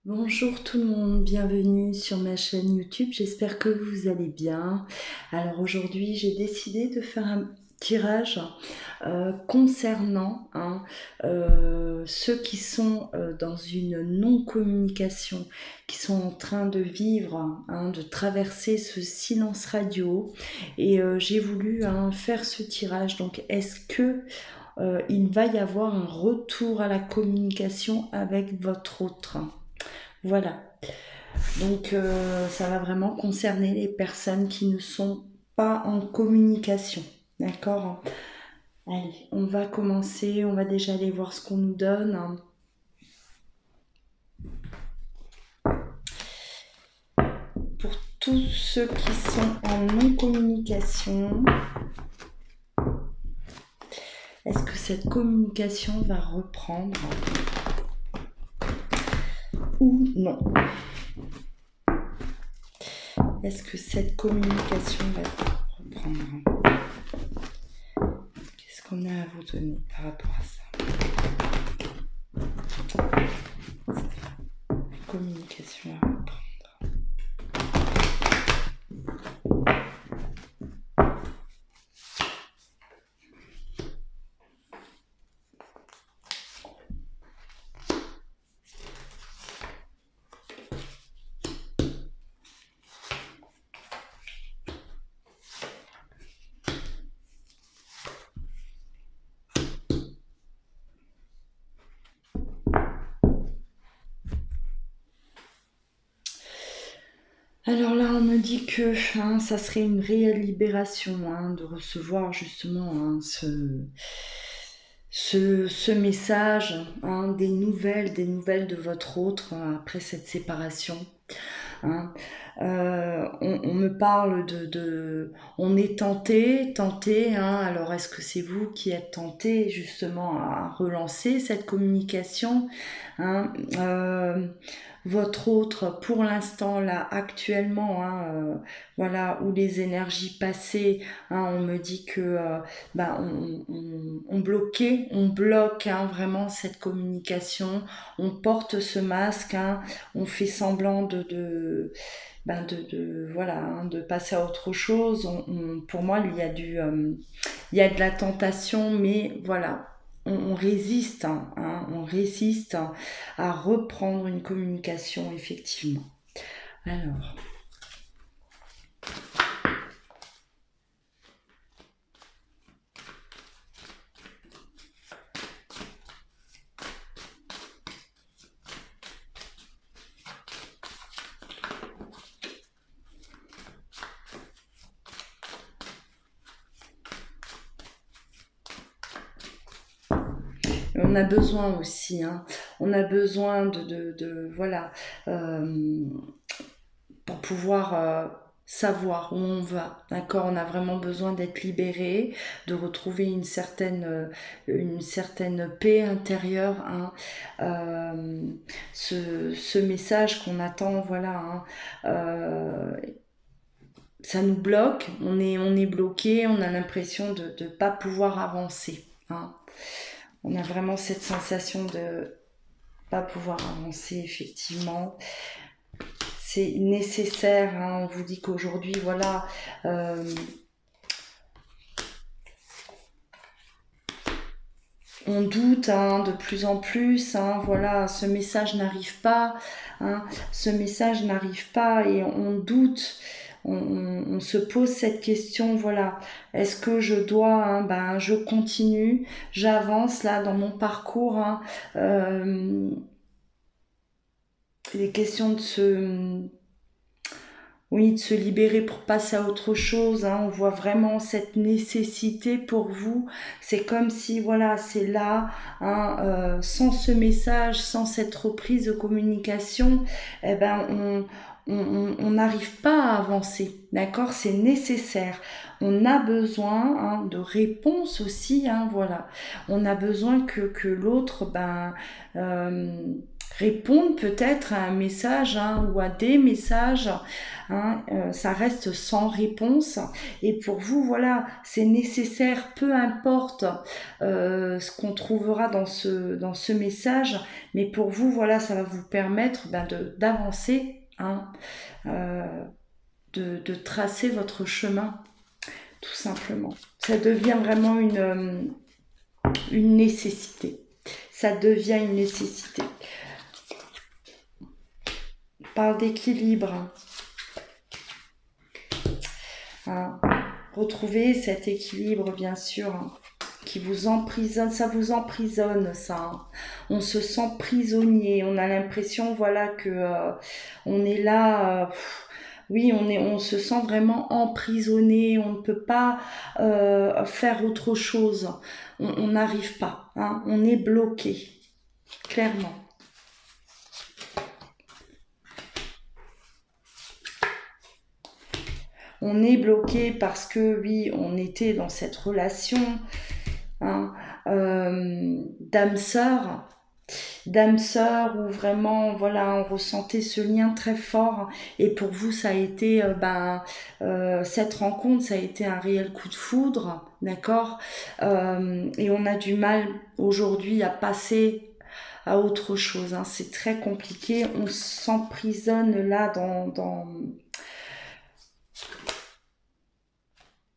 Bonjour tout le monde, bienvenue sur ma chaîne YouTube, j'espère que vous allez bien. Alors aujourd'hui j'ai décidé de faire un tirage concernant ceux qui sont dans une non-communication, qui sont en train de vivre, de traverser ce silence radio et j'ai voulu faire ce tirage. Donc est-ce que il va y avoir un retour à la communication avec votre autre? Voilà, donc ça va vraiment concerner les personnes qui ne sont pas en communication. D'accord? Allez, on va commencer, on va déjà aller voir ce qu'on nous donne. Pour tous ceux qui sont en non-communication, est-ce que cette communication va reprendre ou non? Est-ce que cette communication va reprendre? Qu'est-ce qu'on a à vous donner par rapport à ça? La communication à reprendre. Alors là, on me dit que ça serait une réelle libération de recevoir justement ce message, des nouvelles de votre autre après cette séparation. Hein. On me parle on est tenté. Alors est-ce que c'est vous qui êtes tenté justement à relancer cette communication, hein, votre autre, pour l'instant, là, actuellement, voilà, où les énergies passées, on me dit que on bloque vraiment cette communication, on porte ce masque, on fait semblant de passer à autre chose. Pour moi, il y a de la tentation, mais voilà, on résiste, on résiste à reprendre une communication, effectivement. Alors, on a besoin aussi, on a besoin voilà, pour pouvoir savoir où on va, d'accord? On a vraiment besoin d'être libéré, de retrouver une certaine paix intérieure, ce message qu'on attend, voilà, ça nous bloque, on est bloqué, on a l'impression de ne pas pouvoir avancer, On a vraiment cette sensation de pas pouvoir avancer, effectivement. C'est nécessaire, on vous dit qu'aujourd'hui, voilà, on doute de plus en plus, voilà, ce message n'arrive pas, ce message n'arrive pas et on doute. On se pose cette question, voilà, est-ce que je dois, je continue, j'avance là dans mon parcours, il est question de se libérer pour passer à autre chose, on voit vraiment cette nécessité pour vous, c'est comme si, voilà, c'est là, sans ce message, sans cette reprise de communication, eh ben, on n'arrive pas à avancer, d'accord? C'est nécessaire. On a besoin de réponses aussi, voilà. On a besoin que l'autre, répondre peut-être à un message ou à des messages. Ça reste sans réponse. Et pour vous, voilà, c'est nécessaire, peu importe ce qu'on trouvera dans ce message. Mais pour vous, voilà, ça va vous permettre d'avancer, de tracer votre chemin, tout simplement. Ça devient vraiment une nécessité. Ça devient une nécessité. On parle d'équilibre. Retrouvez cet équilibre, bien sûr, qui vous emprisonne. Ça vous emprisonne, ça. On se sent prisonnier. On a l'impression, voilà, que on est là... oui, on se sent vraiment emprisonné, on ne peut pas faire autre chose. On n'arrive pas, on est bloqué, clairement. On est bloqué parce que, oui, on était dans cette relation d'âme-sœur, où vraiment, voilà, on ressentait ce lien très fort. Et pour vous, ça a été, cette rencontre, ça a été un réel coup de foudre, d'accord, et on a du mal aujourd'hui à passer à autre chose. C'est très compliqué. On s'emprisonne là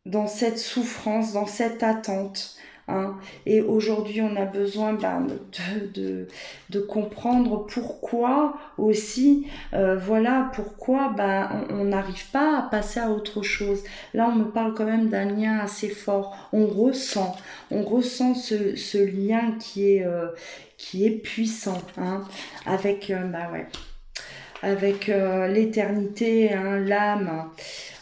dans cette souffrance, dans cette attente. Et aujourd'hui, on a besoin de comprendre pourquoi aussi, voilà, pourquoi on n'arrive pas à passer à autre chose. Là, on me parle quand même d'un lien assez fort. On ressent ce lien qui est puissant, avec, avec l'éternité, l'âme.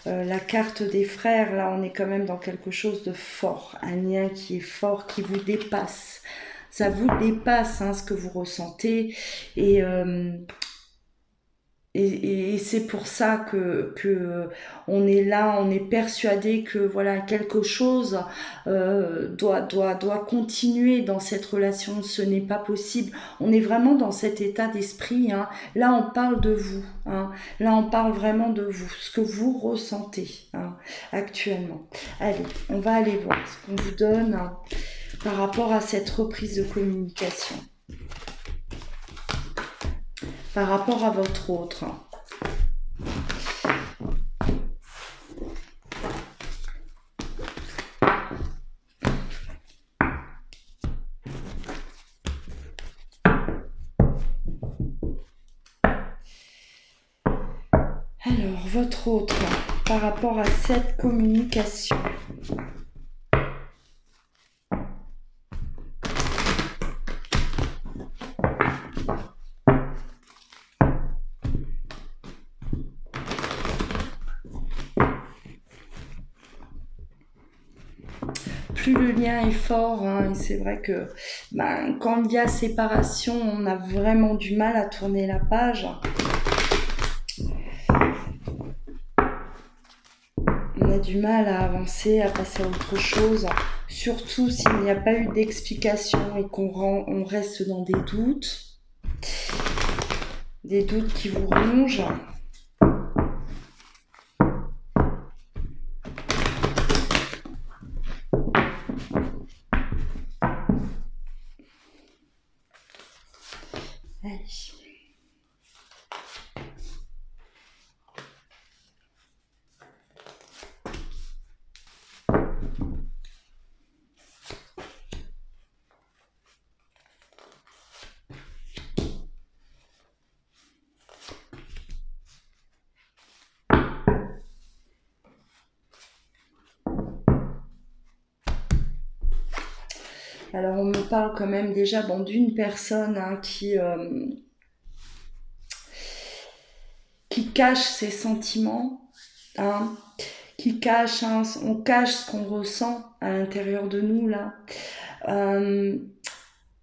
La carte des frères, là on est quand même dans quelque chose de fort, un lien qui est fort, qui vous dépasse. Ça vous dépasse ce que vous ressentez, et c'est pour ça que on est là, on est persuadé que voilà, quelque chose doit continuer dans cette relation. Ce n'est pas possible. On est vraiment dans cet état d'esprit. Là, on parle de vous. Là, on parle vraiment de vous, ce que vous ressentez actuellement. Allez, on va aller voir ce qu'on vous donne par rapport à cette reprise de communication. Par rapport à votre autre. Alors, votre autre, par rapport à cette communication. Plus le lien est fort, et c'est vrai que quand il y a séparation, on a vraiment du mal à tourner la page. On a du mal à avancer, à passer à autre chose, surtout s'il n'y a pas eu d'explication et qu'on reste dans des doutes qui vous rongent. Allez. Alors on me parle quand même déjà d'une personne qui cache ses sentiments, qui cache, on cache ce qu'on ressent à l'intérieur de nous là.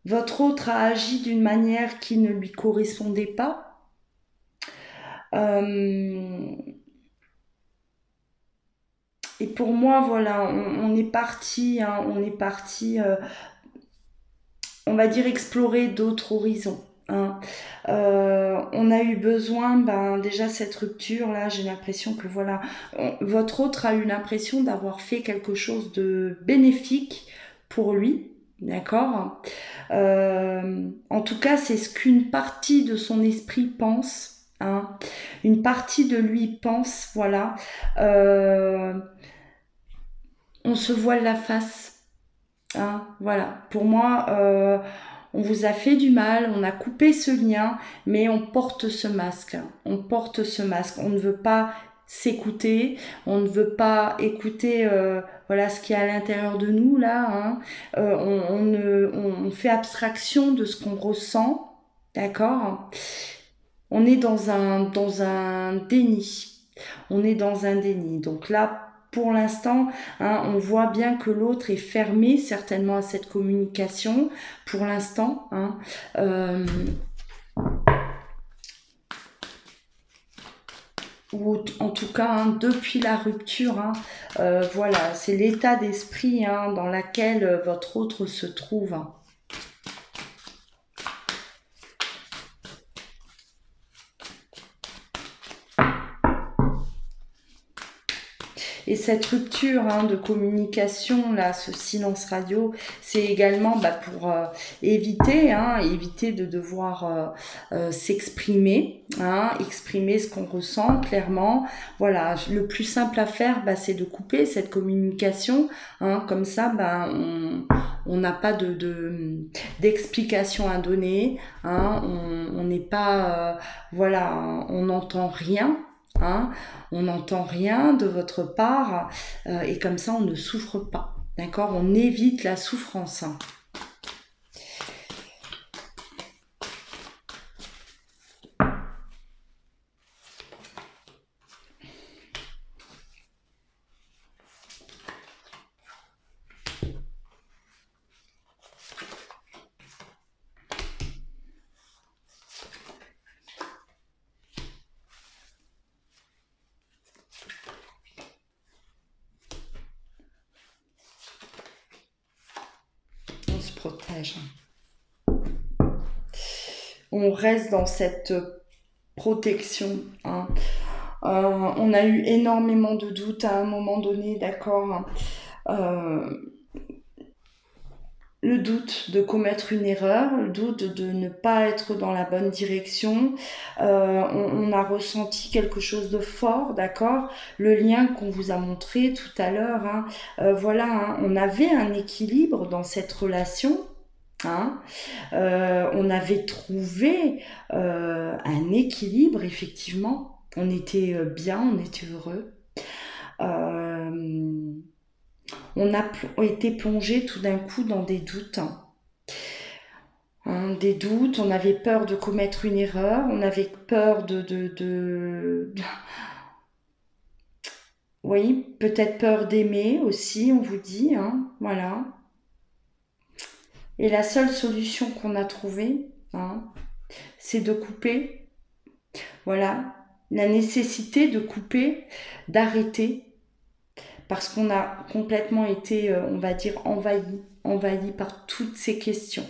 Votre autre a agi d'une manière qui ne lui correspondait pas. Et pour moi, voilà, on est parti, on va dire explorer d'autres horizons. On a eu besoin, ben déjà cette rupture là, j'ai l'impression que voilà, votre autre a eu l'impression d'avoir fait quelque chose de bénéfique pour lui, d'accord. En tout cas, c'est ce qu'une partie de son esprit pense, hein. Une partie de lui pense, voilà. On se voile la face, hein, voilà. Pour moi, on vous a fait du mal, on a coupé ce lien, mais on porte ce masque. On porte ce masque. On ne veut pas s'écouter, on ne veut pas écouter voilà ce qui est à l'intérieur de nous là, hein. On fait abstraction de ce qu'on ressent, d'accord. On est dans un déni. On est dans un déni. Donc là, pour l'instant, hein, on voit bien que l'autre est fermé certainement à cette communication. Pour l'instant, hein, ou en tout cas hein, depuis la rupture, hein, voilà, c'est l'état d'esprit hein, dans lequel votre autre se trouve. Et cette rupture hein, de communication, là, ce silence radio, c'est également bah, pour éviter de devoir s'exprimer, hein, exprimer ce qu'on ressent clairement. Voilà, le plus simple à faire, bah, c'est de couper cette communication. Hein, comme ça, bah, on n'a pas d'explication à donner. Hein, on n'est pas, voilà, on n'entend rien. Hein, on n'entend rien de votre part et comme ça on ne souffre pas, d'accord, on évite la souffrance. On se protège, on reste dans cette protection, hein. On a eu énormément de doutes à un moment donné, d'accord. Le doute de commettre une erreur, le doute de ne pas être dans la bonne direction. On a ressenti quelque chose de fort, d'accord. Le lien qu'on vous a montré tout à l'heure, hein, voilà, hein, on avait un équilibre dans cette relation. Hein, on avait trouvé un équilibre, effectivement. On était bien, on était heureux. On a été plongé tout d'un coup dans des doutes. Hein, des doutes, on avait peur de commettre une erreur, on avait peur oui, peut-être peur d'aimer aussi, on vous dit, hein, voilà. Et la seule solution qu'on a trouvée, hein, c'est de couper, voilà, la nécessité de couper, d'arrêter, parce qu'on a complètement été, on va dire, envahi par toutes ces questions.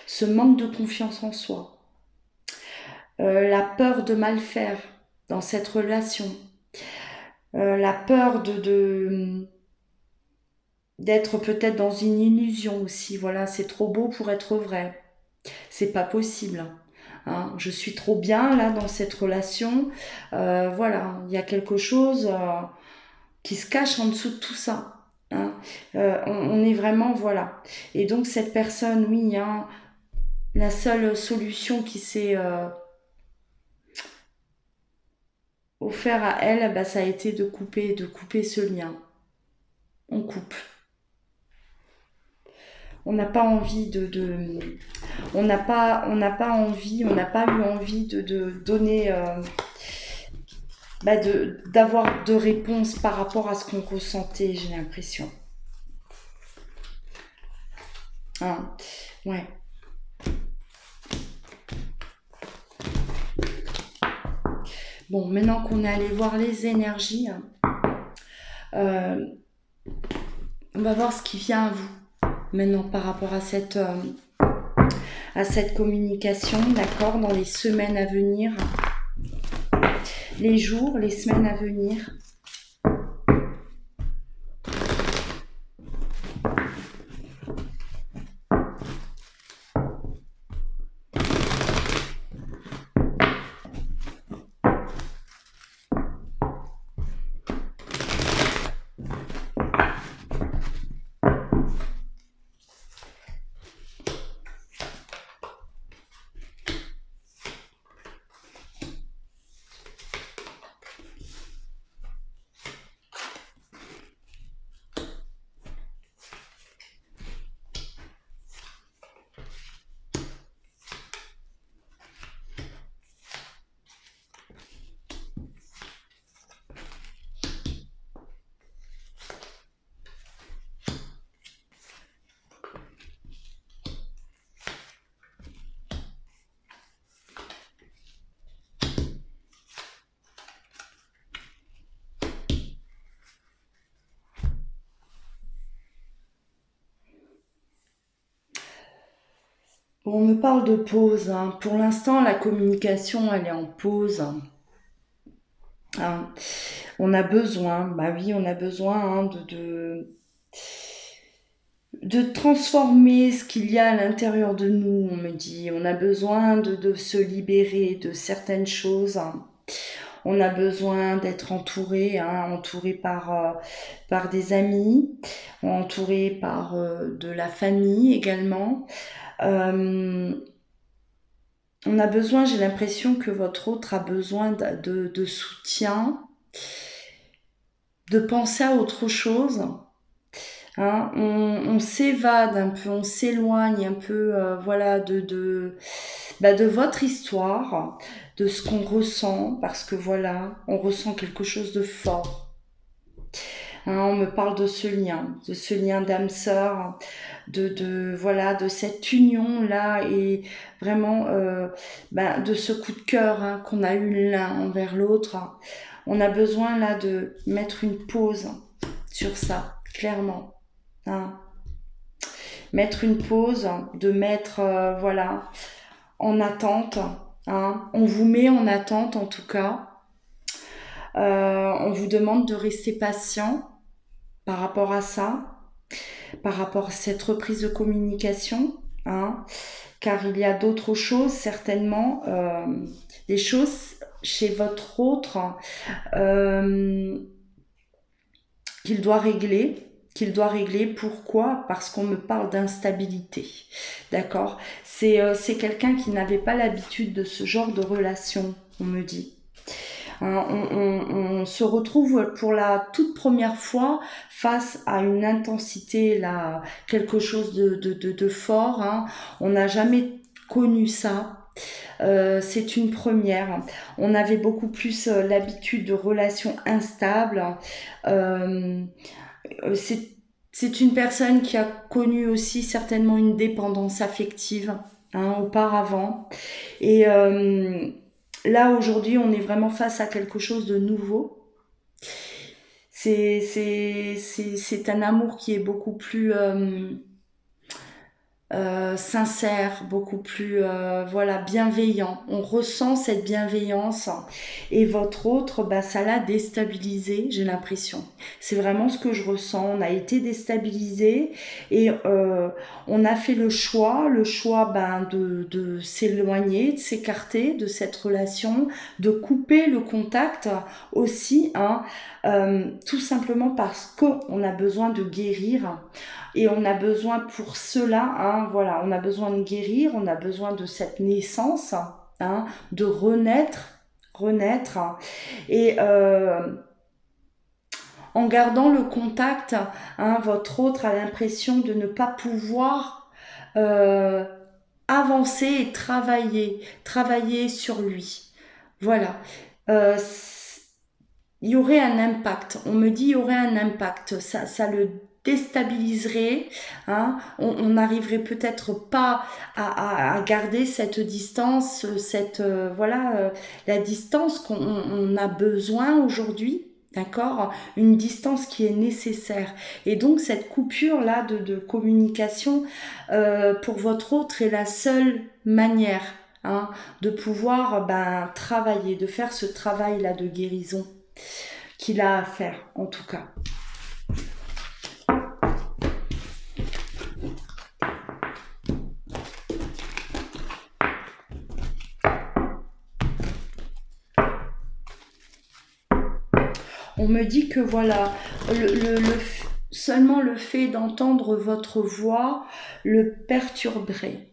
Ce manque de confiance en soi, la peur de mal faire dans cette relation, la peur d'être peut-être dans une illusion aussi. Voilà, c'est trop beau pour être vrai. C'est pas possible. Hein, je suis trop bien là dans cette relation. Voilà, il y a quelque chose qui se cache en dessous de tout ça. Hein. On est vraiment, voilà. Et donc cette personne, oui, hein, la seule solution qui s'est offert à elle, bah, ça a été de couper ce lien. On coupe. On n'a pas envie on n'a pas eu envie de donner, d'avoir de réponse par rapport à ce qu'on ressentait, j'ai l'impression. Hein, ouais. Bon, maintenant qu'on est allé voir les énergies, on va voir ce qui vient à vous maintenant par rapport à à cette communication, d'accord, dans les semaines à venir, les jours, les semaines à venir. Bon, on me parle de pause, hein. Pour l'instant, la communication, elle est en pause, hein. On a besoin, bah oui, on a besoin, hein, de transformer ce qu'il y a à l'intérieur de nous, on me dit. On a besoin de se libérer de certaines choses, hein. On a besoin d'être entouré, hein, entouré par des amis, entouré par de la famille également. Euh, on a besoin, j'ai l'impression que votre autre a besoin de soutien, de penser à autre chose. Hein, on s'évade un peu, on s'éloigne un peu, voilà, de votre histoire, de ce qu'on ressent, parce que voilà, on ressent quelque chose de fort. Hein, on me parle de ce lien d'âme sœur, voilà, de cette union là et vraiment de ce coup de cœur, hein, qu'on a eu l'un envers l'autre. On a besoin là de mettre une pause sur ça, clairement. Hein. Mettre une pause, de mettre voilà, en attente. Hein. On vous met en attente en tout cas. On vous demande de rester patient par rapport à ça, par rapport à cette reprise de communication, hein, car il y a d'autres choses certainement, des choses chez votre autre qu'il doit régler. Pourquoi? Parce qu'on me parle d'instabilité, d'accord? C'est quelqu'un qui n'avait pas l'habitude de ce genre de relation, on me dit. Hein, on se retrouve pour la toute première fois face à une intensité, là, quelque chose de fort. Hein. On n'a jamais connu ça. C'est une première. On avait beaucoup plus l'habitude de relations instables. C'est une personne qui a connu aussi certainement une dépendance affective, hein, auparavant. Et là, aujourd'hui, on est vraiment face à quelque chose de nouveau. C'est un amour qui est beaucoup plus sincère, beaucoup plus voilà, bienveillant. On ressent cette bienveillance et votre autre, bah, ça l'a déstabilisé, j'ai l'impression. C'est vraiment ce que je ressens. On a été déstabilisé et on a fait le choix ben, de s'éloigner, de s'écarter de cette relation, de couper le contact aussi, hein, tout simplement parce qu'on a besoin de guérir. Et on a besoin pour cela, hein, voilà, on a besoin de guérir, on a besoin de cette naissance, hein, de renaître. Et en gardant le contact, hein, votre autre a l'impression de ne pas pouvoir avancer et travailler sur lui. Voilà. Il y aurait un impact. On me dit il y aurait un impact. Ça le déstabiliserait, hein. On n'arriverait peut-être pas à garder cette distance, la distance qu'on a besoin aujourd'hui, d'accord? Une distance qui est nécessaire. Et donc cette coupure-là de communication, pour votre autre, est la seule manière, hein, de pouvoir travailler, de faire ce travail-là de guérison qu'il a à faire, en tout cas. On me dit que voilà, seulement le fait d'entendre votre voix le perturberait.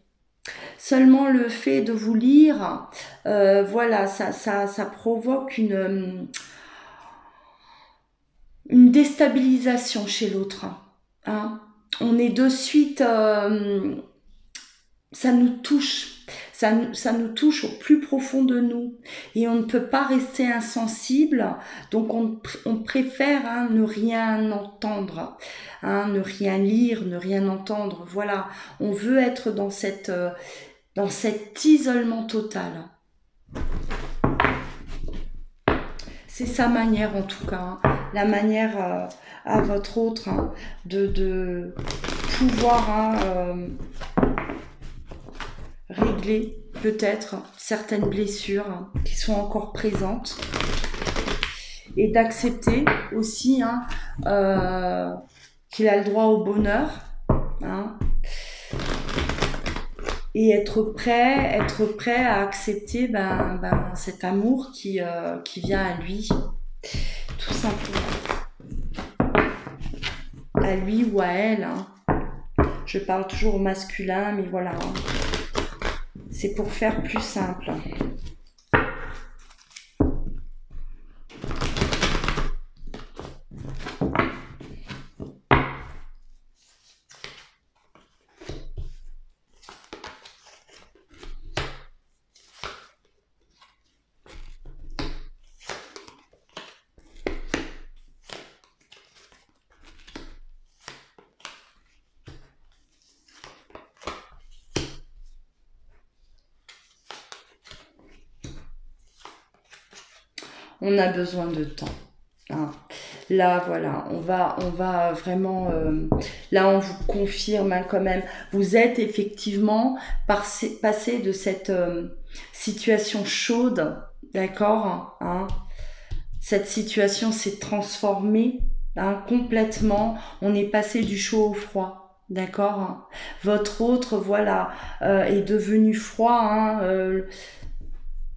Seulement le fait de vous lire, voilà, ça provoque une déstabilisation chez l'autre. Hein. On est de suite, ça nous touche. Ça nous touche au plus profond de nous et on ne peut pas rester insensible, donc on préfère ne rien entendre, ne rien lire, ne rien entendre. Voilà, on veut être dans cet isolement total. C'est sa manière en tout cas, la manière à votre autre de pouvoir régler peut-être certaines blessures qui sont encore présentes et d'accepter aussi qu'il a le droit au bonheur, et être prêt à accepter cet amour qui vient à lui, tout simplement, à lui ou à elle. Je parle toujours au masculin, mais voilà. C'est pour faire plus simple. On a besoin de temps. Là, voilà, on va vraiment... là, on vous confirme quand même. Vous êtes effectivement passé de cette situation chaude, d'accord, cette situation s'est transformée complètement. On est passé du chaud au froid, d'accord. Votre autre, voilà, est devenu froid,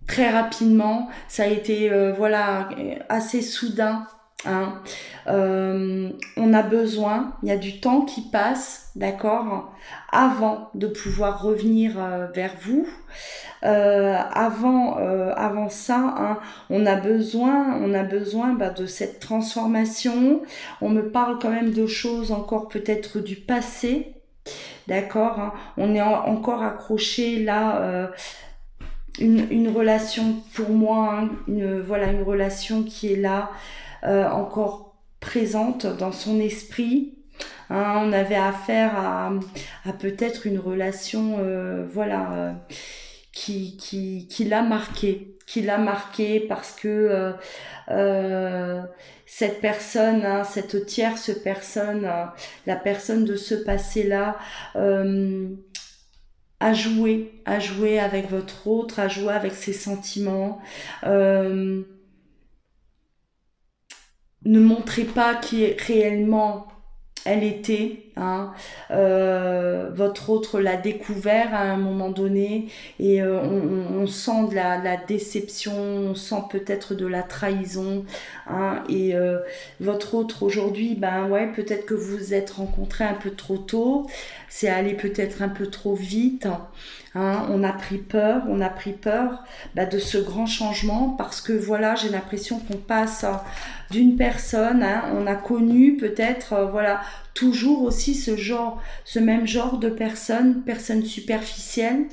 très rapidement, ça a été voilà, assez soudain. On a besoin, il y a du temps qui passe, d'accord, avant de pouvoir revenir vers vous. Avant ça, on a besoin de cette transformation. On me parle quand même de choses encore peut-être du passé, d'accord. On est encore accroché là. Une relation pour moi, une relation qui est là, encore présente dans son esprit. On avait affaire à peut-être une relation, qui l'a marqué parce que cette personne, cette tierce personne, la personne de ce passé-là, à jouer avec votre autre, à jouer avec ses sentiments. Ne montrez pas qui est réellement elle était. Votre autre l'a découvert à un moment donné et on sent de la déception, on sent peut-être de la trahison. Et votre autre aujourd'hui, peut-être que vous vous êtes rencontrés un peu trop tôt, c'est allé peut-être un peu trop vite. On a pris peur de ce grand changement parce que voilà, j'ai l'impression qu'on passe d'une personne, on a connu peut-être toujours aussi ce même genre de personne superficielle,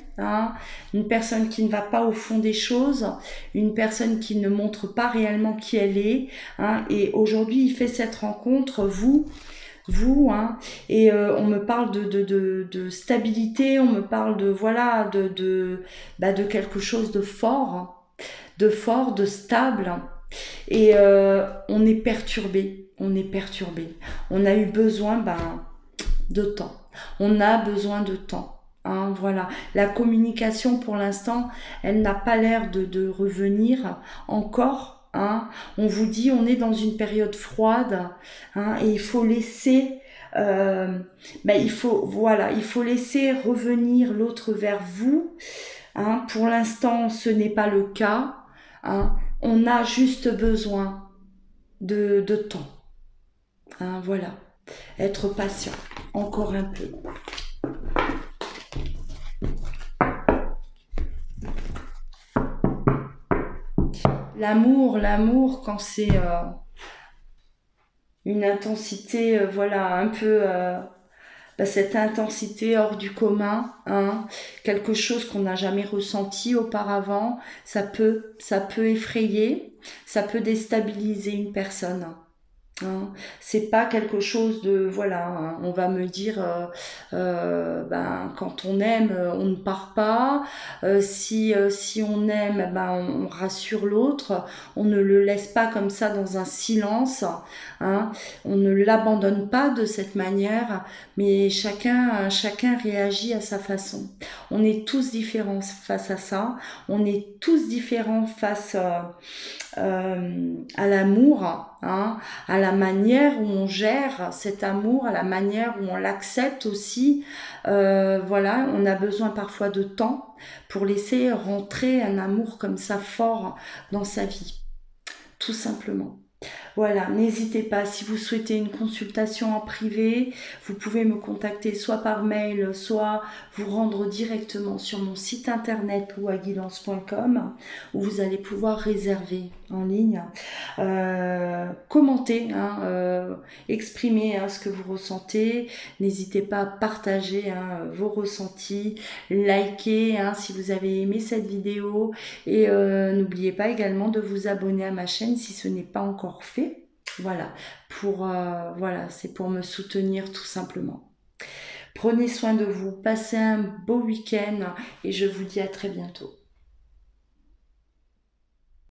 une personne qui ne va pas au fond des choses, une personne qui ne montre pas réellement qui elle est, et aujourd'hui il fait cette rencontre, vous, et on me parle de stabilité, on me parle de quelque chose de fort, de stable, et on est perturbé, on est perturbé. On a eu besoin de temps. On a besoin de temps. Hein, voilà. La communication, pour l'instant, elle n'a pas l'air de revenir encore. Hein. On vous dit, on est dans une période froide, hein, et il faut laisser, il faut laisser revenir l'autre vers vous. Hein. Pour l'instant, ce n'est pas le cas. Hein. On a juste besoin de temps. Hein, voilà. Être patient, encore un peu. L'amour, quand c'est une intensité, un peu, cette intensité hors du commun, hein, quelque chose qu'on n'a jamais ressenti auparavant, ça peut effrayer, ça peut déstabiliser une personne. Hein, c'est pas quelque chose de hein, on va me dire quand on aime on ne part pas, si on aime on rassure l'autre, on ne le laisse pas comme ça dans un silence, hein, on ne l'abandonne pas de cette manière, mais chacun réagit à sa façon. On est tous différents face à ça, on est tous différents face à l'amour, hein, à la manière où on gère cet amour, à la manière où on l'accepte aussi. On a besoin parfois de temps pour laisser rentrer un amour comme ça fort dans sa vie, tout simplement. Voilà, n'hésitez pas, si vous souhaitez une consultation en privé, vous pouvez me contacter soit par mail, soit vous rendre directement sur mon site internet louaguilance.com où vous allez pouvoir réserver en ligne, commenter, exprimer ce que vous ressentez, n'hésitez pas à partager vos ressentis, liker si vous avez aimé cette vidéo et n'oubliez pas également de vous abonner à ma chaîne si ce n'est pas encore fait. Voilà, c'est pour me soutenir tout simplement. Prenez soin de vous, passez un beau week-end et je vous dis à très bientôt.